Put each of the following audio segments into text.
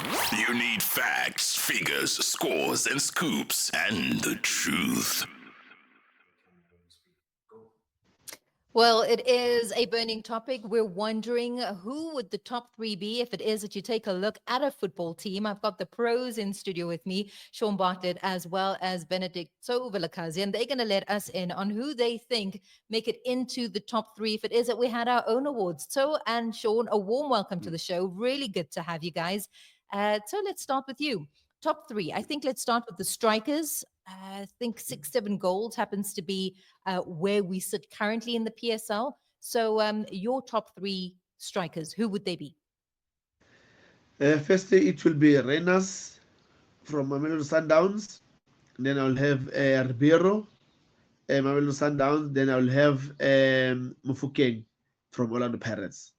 You need facts, figures, scores, and scoops, and the truth. Well, it is a burning topic. We're wondering who would the top three be if it is that you take a look at a football team. I've got the pros in studio with me, Shaun Bartlett, as well as Benedict Vilakazi, and they're going to let us in on who they think make it into the top three if it is that we had our own awards. So, and Shaun, a warm welcome to the show. Really good to have you guys. So let's start with you. Top three. I think let's start with the strikers. I think 6, 7 goals happens to be where we sit currently in the PSL. So, your top three strikers, who would they be? Firstly, it will be Renas from Mamelodi Sundowns. Then I'll have Ribeiro, Mamelodi Sundowns. Then I'll have Mufukeng from Orlando Pirates.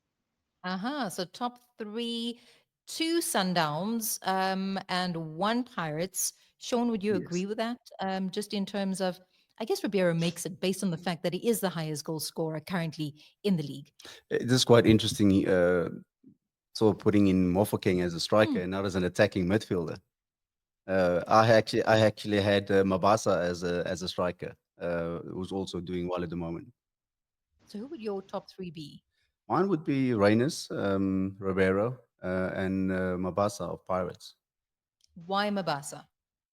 So, top three, two Sundowns and one Pirates. Shaun, would you agree Yes. with that? Just in terms of, I guess Ribeiro makes it based on the fact that he is the highest goal scorer currently in the league. This is quite interesting. Sort of putting in Mofokeng as a striker and not as an attacking midfielder. I actually had Mabasa as a striker, who's also doing well at the moment. So, who would your top three be? Mine would be Reynes, Ribeiro, and Mabasa of Pirates. Why Mabasa?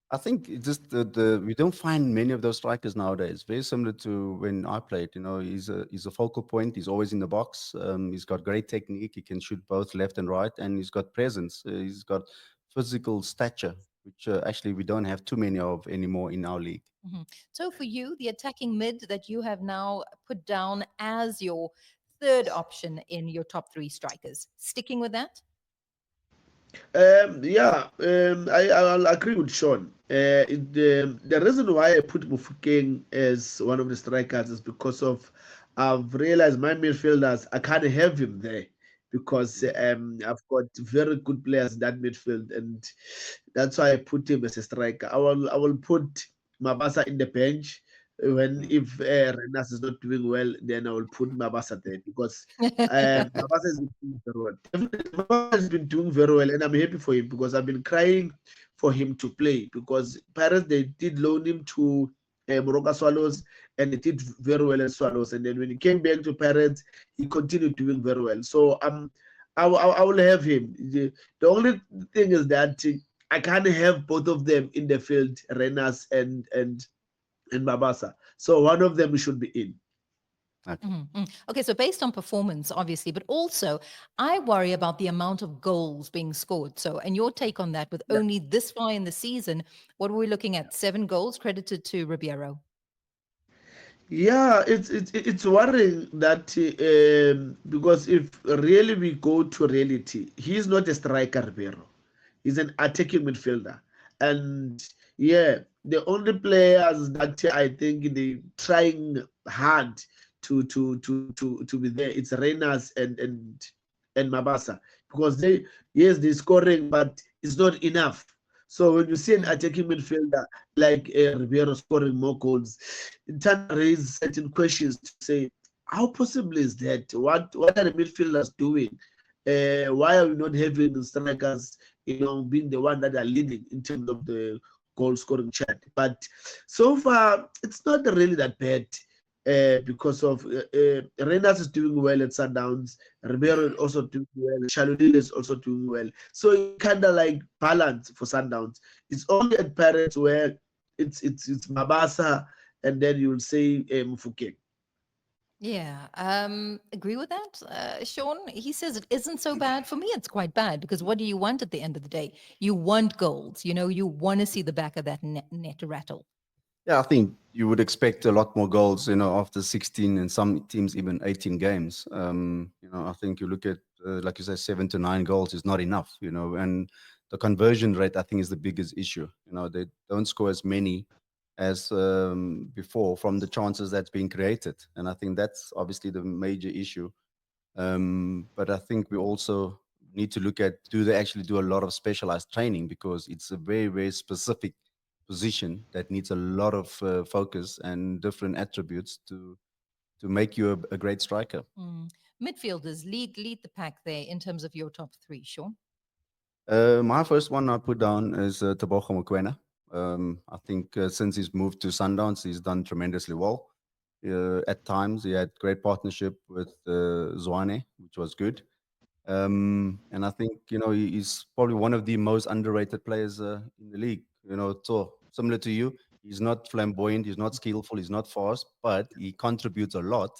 I think it just the we don't find many of those strikers nowadays. Very similar to when I played. You know, he's a focal point. He's always in the box. He's got great technique. He can shoot both left and right, and he's got presence. He's got physical stature, which actually we don't have too many of anymore in our league. Mhm. So, for you, the attacking mid that you have now put down as your third option in your top three strikers, sticking with that? I'll agree with Sean. The reason why I put Mufukeng as one of the strikers is because of I've realized my midfielders I can't have him there because I've got very good players in that midfield, and that's why I put him as a striker. I will put Mabasa in the bench. When if Renas is not doing well, then I will put Mabasa there because Mabasa has been doing very well. Definitely, Mabasa has been doing very well, and I'm happy for him because I've been crying for him to play because Paris they did loan him to Morocco Swallows, and he did very well at Swallows. And then when he came back to Paris, he continued doing very well. So I will have him. The only thing is that I can't have both of them in the field, Renas and Mabasa. So one of them should be in. Okay. Okay, so based on performance, obviously, but also I worry about the amount of goals being scored. So, and your take on that with Yeah. only this far in the season, what are we looking at? 7 goals credited to Ribeiro. Yeah, it's worrying that because if really we go to reality, he's not a striker, Ribeiro. He's an attacking midfielder, and yeah, the only players that I think they trying hard to be there, it's Renas and Mabasa because they yes they're scoring, but it's not enough. So when you see an Mm. attacking midfielder like Ribeiro scoring more goals, it can raise certain questions to say, how possible is that? What are the midfielders doing? Why are we not having strikers, being the one that are leading in terms of the goal scoring chart? But so far, it's not really that bad. Because of Renas is doing well at Sundowns, Ribeiro is also doing well, Shalulil is also doing well. So it's kind of like balance for Sundowns. It's only at Pirates where it's Mabasa, and then you'll say Mufukeng. Yeah, agree with that, Shaun. He says it isn't so bad. For me, it's quite bad because what do you want at the end of the day? You want goals. You know, you want to see the back of that net rattle. Yeah, I think you would expect a lot more goals, after 16 and some teams even 18 games. I think you look at, like you say, 7 to 9 goals is not enough, and the conversion rate, I think, is the biggest issue. They don't score as many as before from the chances that's being created. And I think that's obviously the major issue. But I think we also need to look at, do they actually do a lot of specialized training, because it's a very, very specific position that needs a lot of focus and different attributes to make you a great striker. Mm. Midfielders lead the pack there in terms of your top three, Shaun. My first one I put down is Tebogo Mokoena. I think since he's moved to Sundowns, he's done tremendously well. At times, he had great partnership with Zwane, which was good. And I think he's probably one of the most underrated players in the league. So similar to you, he's not flamboyant, he's not skillful, he's not fast, but he contributes a lot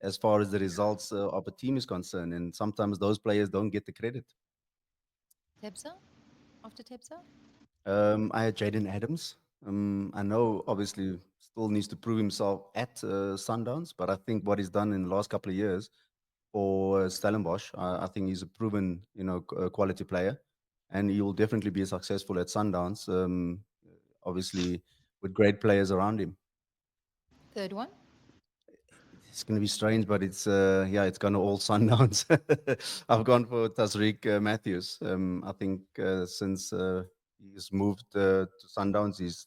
as far as the results of a team is concerned. And sometimes those players don't get the credit. Tebza? After Tebza? I had Jaden Adams. I know obviously still needs to prove himself at Sundowns, but I think what he's done in the last couple of years for Stellenbosch, I think he's a proven quality player, and he will definitely be successful at Sundowns. Obviously, with great players around him. Third one? It's going to be strange, but it's going to all Sundowns. I've gone for Tasriq Matthews. I think since he's moved to Sundowns, he's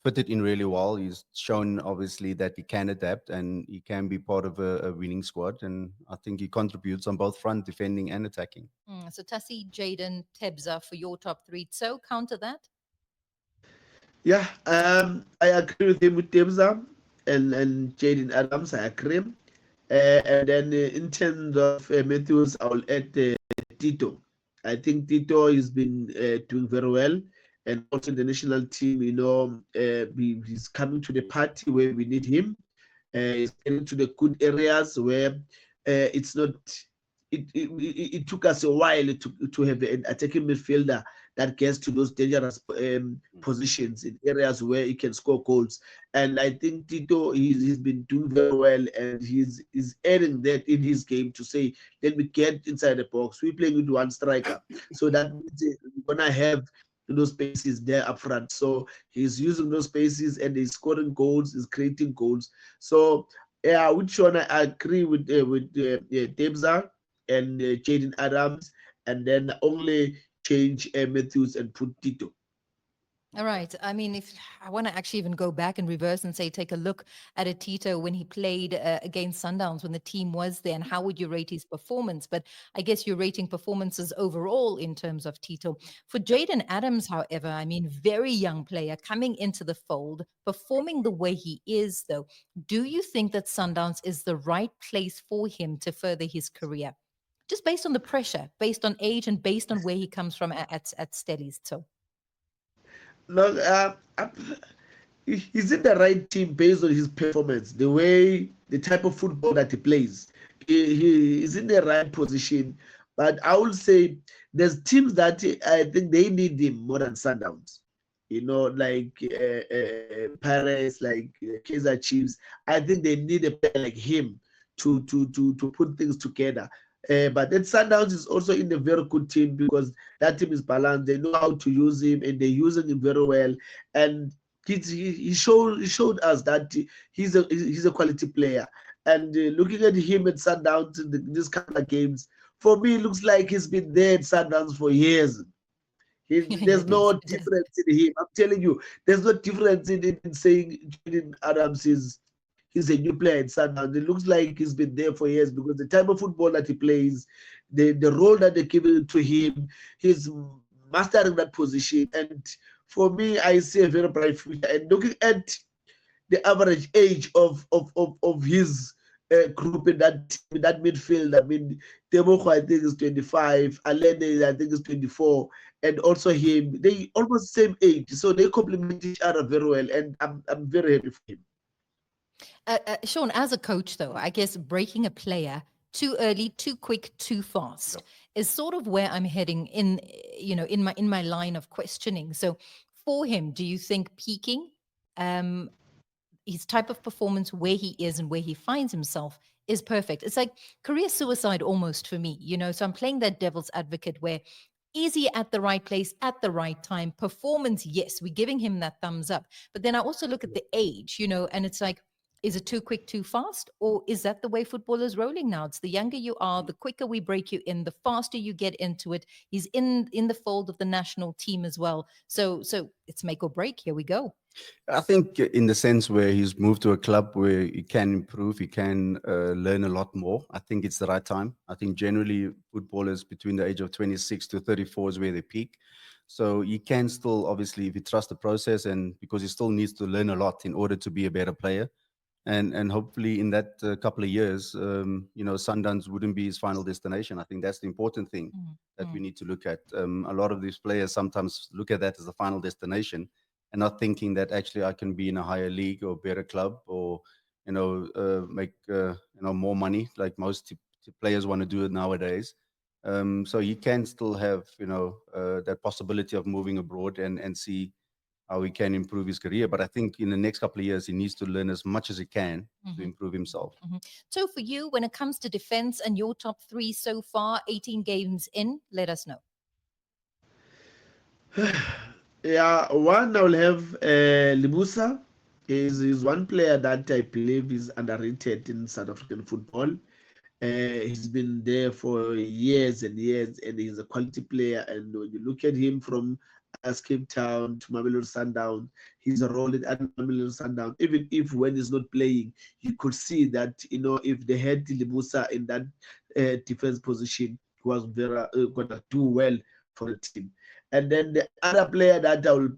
fitted in really well. He's shown obviously that he can adapt and he can be part of a winning squad. And I think he contributes on both front, defending and attacking. So Tassi, Jaden, Tebza for your top three. So counter that? Yeah, I agree with him with Tebza and Jaden Adams. I agree. And then in terms of Matthews, I will add Tito. I think Tito has been doing very well, and also the national team. He's coming to the party where we need him. He's getting to the good areas where it's not. It took us a while to have an attacking midfielder that gets to those dangerous positions in areas where he can score goals. And I think Tito, he's been doing very well, and he's adding that in his game to say, let me get inside the box. We're playing with one striker. So that means we're going to have those spaces there up front. So he's using those spaces and he's scoring goals, he's creating goals. So yeah, with Shaun, I agree with Tebza and Jaden Adams, and then only change Matthews and put Tito. All right. I mean, if I want to actually even go back and reverse and say, take a look at a Tito when he played against Sundowns, when the team was there, and how would you rate his performance? But I guess you're rating performances overall in terms of Tito. For Jaden Adams, however, I mean, very young player coming into the fold, performing the way he is, though. Do you think that Sundowns is the right place for him to further his career? Just based on the pressure, based on age, and based on where he comes from at Stellies. So. No, he's in the right team based on his performance, the way, the type of football that he plays. He is in the right position. But I will say there's teams that I think they need him more than Sundowns. Like Pirates, like Kaizer Chiefs. I think they need a player like him to put things together. But then Sundowns is also in a very good team because that team is balanced. They know how to use him and they're using him very well. And he showed us that he's a quality player. And looking at him at Sundowns in these couple of games, for me, it looks like he's been there at Sundowns for years. There's no difference in him. I'm telling you, there's no difference in saying Jaden Adams he's a new player in Sundowns. It looks like he's been there for years because the type of football that he plays, the role that they give to him, he's mastering that position. And for me, I see a very bright future. And looking at the average age of his group in that midfield, I mean, Tebogo, I think is 25, Alene, I think is 24, and also him. They almost same age, so they complement each other very well, and I'm very happy for him. Shaun, as a coach, though, I guess breaking a player too early, too quick, too fast is sort of where I'm heading in my line of questioning. So, for him, do you think peaking, his type of performance, where he is and where he finds himself, is perfect? It's like career suicide almost for me, So I'm playing that devil's advocate where easy at the right place at the right time. Performance, yes, we're giving him that thumbs up. But then I also look at the age, and it's like, Is it too quick, too fast? Or is that the way football is rolling now? It's the younger you are, the quicker we break you in, the faster you get into it. He's in the fold of the national team as well. So it's make or break. Here we go. I think in the sense where he's moved to a club where he can improve, he can learn a lot more. I think it's the right time. I think generally footballers between the age of 26 to 34 is where they peak. So you can still, obviously, if you trust the process, and because he still needs to learn a lot in order to be a better player. And hopefully in that couple of years, Sundowns wouldn't be his final destination. I think that's the important thing that we need to look at. A lot of these players sometimes look at that as the final destination, and not thinking that actually I can be in a higher league or better club, or make more money like most players want to do it nowadays. So you can still have that possibility of moving abroad and see how he can improve his career. But I think in the next couple of years, he needs to learn as much as he can to improve himself. So for you, when it comes to defense and your top three so far, 18 games in, let us know. Yeah, one I will have Libusa. He's one player that I believe is underrated in South African football. He's been there for years and years, and he's a quality player. And when you look at him from Cape Town to Mamelodi Sundown, he's a role at Mamelodi Sundown. Even if when he's not playing, you could see that if they had Libusa in that defense position, he was very gonna do well for the team. And then the other player that I will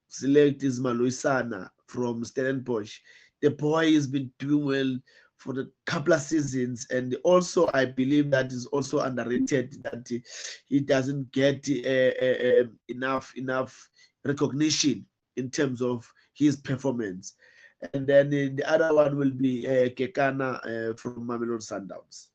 select is Maloisana from Stellenbosch. The boy has been doing well for the couple of seasons, and also I believe that is also underrated, that he doesn't get enough recognition in terms of his performance. And then the other one will be Kekana from Mamelodi Sundowns.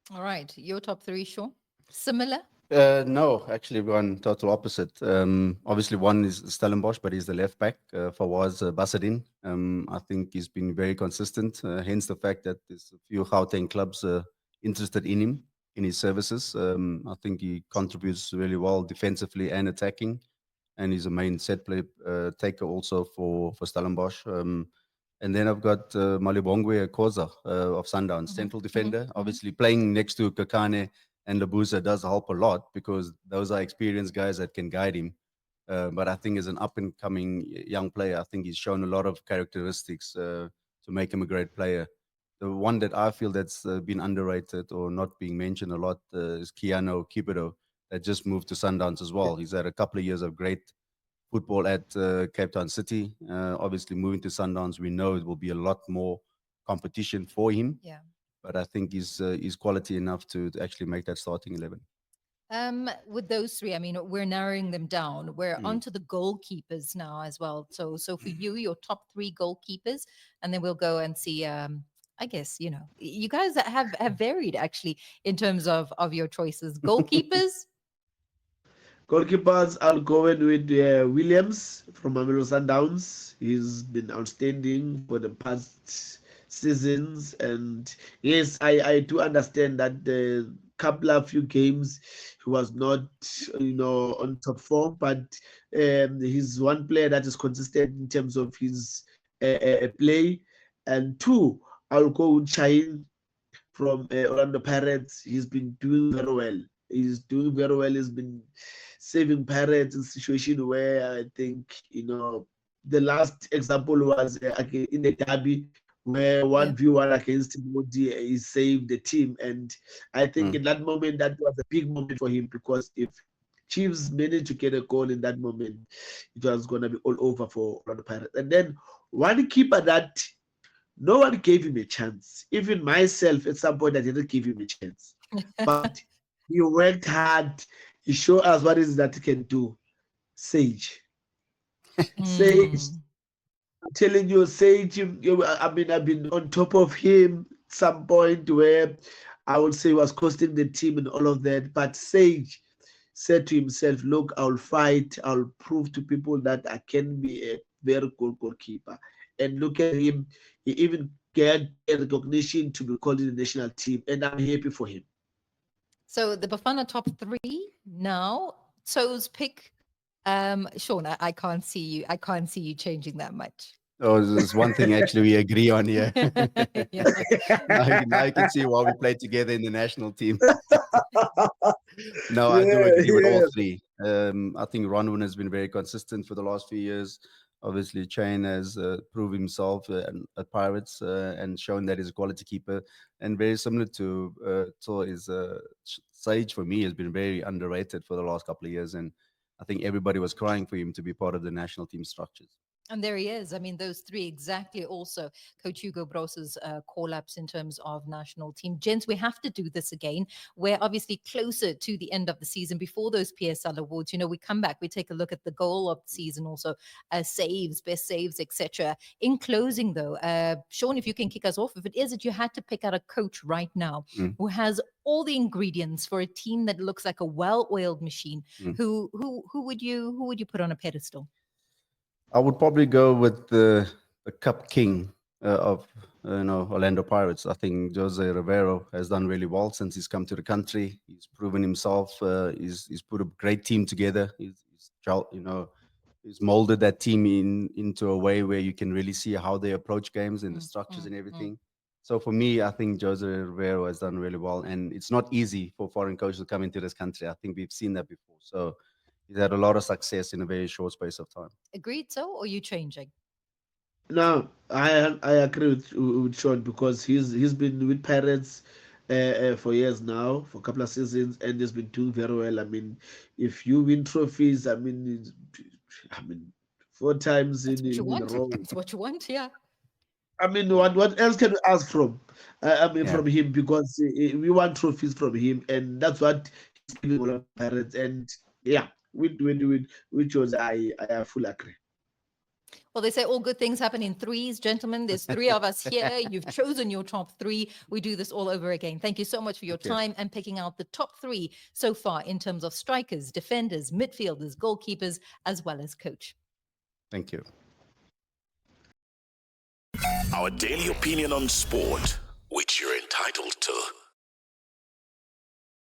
All right. Your top three, Shaun? Similar? No, actually, one total opposite. Obviously, one is Stellenbosch, but he's the left back. Fawaz Basadin. I think he's been very consistent. Hence the fact that there's a few Gauteng clubs interested in him, in his services. I think he contributes really well defensively and attacking, and he's a main set play taker also for Stellenbosch. And then I've got Malibongwe Koza of Sundowns, central defender, obviously playing next to Kakane and Labuza does help a lot because those are experienced guys that can guide him. But I think as an up and coming young player, I think he's shown a lot of characteristics to make him a great player. The one that I feel that's been underrated or not being mentioned a lot is Keanu Kibido, that just moved to Sundowns as well. He's had a couple of years of great football at Cape Town City. Obviously, moving to Sundowns, we know it will be a lot more competition for him. Yeah. But I think he's quality enough to actually make that starting 11. With those three, I mean, we're narrowing them down. We're onto the goalkeepers now as well. So for you, your top three goalkeepers, and then we'll go and see. I guess you guys have varied actually in terms of your choices. Goalkeepers. Goalkeepers, I'll go in with Williams from Mamelodi Sundowns. He's been outstanding for the past seasons, and yes, I do understand that the couple of few games he was not on top form, but he's one player that is consistent in terms of his play. And two, I'll go with Shaun from Orlando Pirates. He's been doing very well. He's doing very well. He's been saving Pirates in a situation where I think, the last example was in the derby where Yeah. 1v1 against Modi, he saved the team. And I think in that moment, that was a big moment for him, because if Chiefs managed to get a goal in that moment, it was going to be all over for Orlando Pirates. And then one keeper that no one gave him a chance. Even myself, at some point, I didn't give him a chance. But he worked hard. He showed us what it is that he can do. Sage. Sage. I'm telling you, Sage, I've been on top of him at some point where I would say he was costing the team and all of that. But Sage said to himself, look, I'll fight. I'll prove to people that I can be a very good goalkeeper. And look at him. He even get a recognition to be called in the national team. And I'm happy for him. So the Bafana top three now. So's pick. Shaun, I can't see you. I can't see you changing that much. Oh, there's one thing actually we agree on here. Yeah. Now you can see why we played together in the national team. No, I do Yeah, agree with all yeah. three. I think Ronwin has been very consistent for the last few years. Obviously, Chain has proved himself at Pirates and shown that he's a quality keeper. And very similar to is Sage, for me, has been very underrated for the last couple of years. And I think everybody was crying for him to be part of the national team structures. And there he is. I mean, those three exactly also Coach Hugo Bross's call-ups in terms of national team. Gents, we have to do this again. We're obviously closer to the end of the season before those PSL awards. You know, we come back, we take a look at the goal of the season also, saves, best saves, etc. In closing, though, Shaun, if you can kick us off, if it is that you had to pick out a coach right now who has all the ingredients for a team that looks like a well-oiled machine, who would you put on a pedestal? I would probably go with the Cup King of Orlando Pirates. I think Jose Rivero has done really well since he's come to the country. He's proven himself. He's put a great team together. He's molded that team into a way where you can really see how they approach games and the structures and everything. So for me, I think Jose Rivero has done really well, and it's not easy for foreign coaches to come into this country. I think we've seen that before. So he's had a lot of success in a very short space of time. Agreed, so, or are you changing? No, I agree with Shaun because he's been with Pirates for years now, for a couple of seasons, and he's been doing very well. I mean, if you win trophies, I mean, 4 times That's what you in a want. row. It's what you want, yeah. I mean, what else can we ask from? From him because we want trophies from him, and that's what he's giving all of Pirates. And yeah, with Jose, I fully agree. Well, they say all good things happen in threes, gentlemen. There's three of us here. You've chosen your top three. We do this all over again. Thank you so much for your time and picking out the top three so far in terms of strikers, defenders, midfielders, goalkeepers, as well as coach. Thank you. Our daily opinion on sport, which you're entitled to.